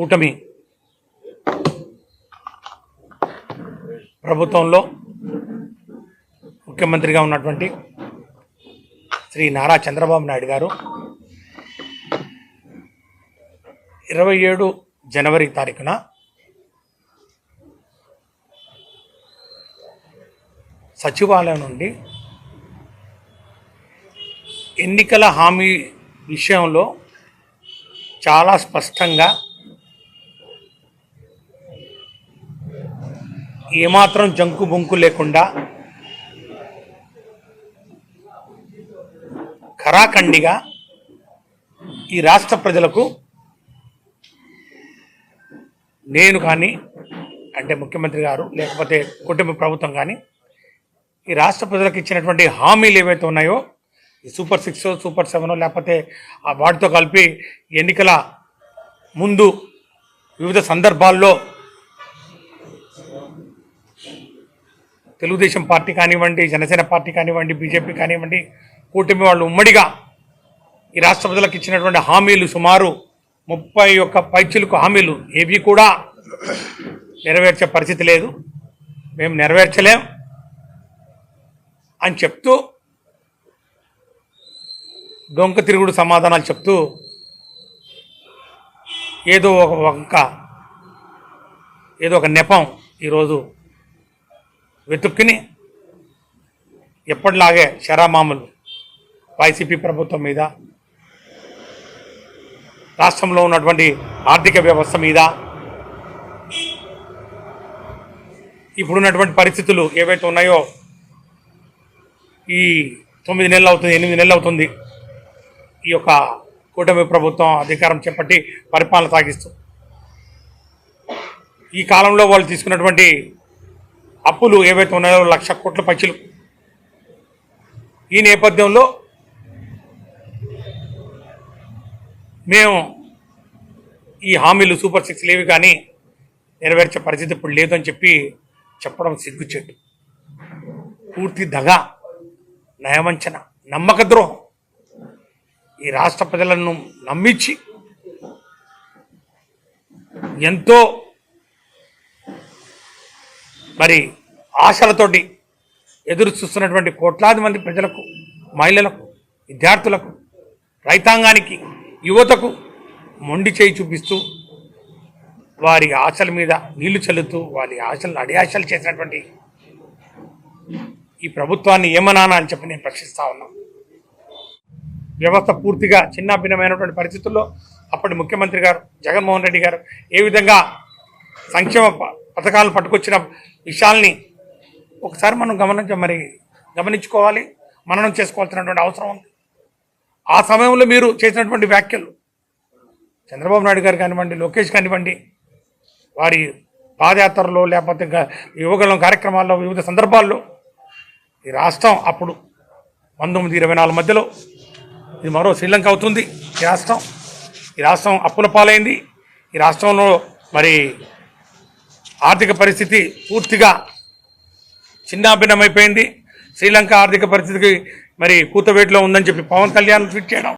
కూటమి ప్రభుత్వంలో ముఖ్యమంత్రిగా ఉన్నటువంటి శ్రీ నారా చంద్రబాబు నాయుడు గారు 27 జనవరి తారీఖున సచివాలయం నుండి ఎన్నికల హామీ విషయంలో చాలా స్పష్టంగా ఏమాత్రం జంకు బొంకు లేకుండా ఖరాఖండిగా ఈ రాష్ట్ర ప్రజలకు నేను కానీ అంటే ముఖ్యమంత్రి గారు లేకపోతే కుటుంబ ప్రభుత్వం కానీ ఈ రాష్ట్ర ప్రజలకు ఇచ్చినటువంటి హామీలు ఏవైతే ఉన్నాయో ఈ సూపర్ 6 సూపర్ 7 లేకపోతే వాటితో కలిపి ఎన్నికల ముందు వివిధ సందర్భాల్లో తెలుగుదేశం పార్టీ కానివ్వండి, జనసేన పార్టీ కానివ్వండి, బీజేపీ కానివ్వండి, కూటమి వాళ్ళు ఉమ్మడిగా ఈ రాష్ట్ర ప్రజలకు ఇచ్చినటువంటి హామీలు సుమారు 31 పైచిలకు హామీలు ఏవి కూడా నెరవేర్చే పరిస్థితి లేదు, మేము నెరవేర్చలేం అని చెప్తూ డొంక తిరుగుడు సమాధానాలు చెప్తూ ఏదో ఒక నెపం ఈరోజు వెతుక్కుని ఎప్పటిలాగే శరామామూలు వైసీపీ ప్రభుత్వం మీద, రాష్ట్రంలో ఉన్నటువంటి ఆర్థిక వ్యవస్థ మీద, ఇప్పుడున్నటువంటి పరిస్థితులు ఏవైతే ఉన్నాయో ఈ 9 నెలలు అవుతుంది, 8 నెలలు అవుతుంది ఈ యొక్క కూటమి ప్రభుత్వం అధికారం చేపట్టి పరిపాలన సాగిస్తూ, ఈ కాలంలో వాళ్ళు తీసుకున్నటువంటి అప్పులు ఏవైతే ఉన్నాయో 1,00,000 కోట్ల పైచిలు. ఈ నేపథ్యంలో మేము ఈ హామీలు సూపర్ 6 లేవి కానీ నెరవేర్చే పరిస్థితి ఇప్పుడు లేదని చెప్పడం సిగ్గుచేటు, పూర్తి దగ, నయవంచన, నమ్మక ద్రోహం. ఈ రాష్ట్ర ప్రజలను నమ్మించి ఎంతో మరి ఆశలతోటి ఎదురు చూస్తున్నటువంటి కోట్లాది మంది ప్రజలకు, మహిళలకు, విద్యార్థులకు, రైతాంగానికి, యువతకు మొండి చేయి చూపిస్తూ వారి ఆశల మీద నీళ్లు చల్లుతూ వారి ఆశలను అడియాశలు చేసినటువంటి ఈ ప్రభుత్వాన్ని ఏమనానా అని చెప్పి నేను ప్రశ్నిస్తా ఉన్నాను. వ్యవస్థ పూర్తిగా చిన్నాభిన్నమైనటువంటి పరిస్థితుల్లో అప్పటి ముఖ్యమంత్రి గారు జగన్మోహన్ రెడ్డి గారు ఏ విధంగా సంక్షేమ పథకాలను పట్టుకొచ్చిన విషయాల్ని ఒకసారి మనం గమనించుకోవాలి, మననం చేసుకోవాల్సినటువంటి అవసరం ఉంది. ఆ సమయంలో మీరు చేసినటువంటి వ్యాఖ్యలు చంద్రబాబు నాయుడు గారు కానివ్వండి, లోకేష్ కానివ్వండి, వారి పాదయాత్రలో లేకపోతే యువగలం కార్యక్రమాల్లో వివిధ సందర్భాల్లో ఈ రాష్ట్రం అప్పుడు 1924 మధ్యలో ఇది మరో శ్రీలంక అవుతుంది. ఈ రాష్ట్రం అప్పుల పాలైంది. ఈ రాష్ట్రంలో మరి ఆర్థిక పరిస్థితి పూర్తిగా చిన్నాభిన్నమైపోయింది. శ్రీలంక ఆర్థిక పరిస్థితికి మరి కూతవేటిలో ఉందని చెప్పి పవన్ కళ్యాణ్ ట్వీట్ చేయడం,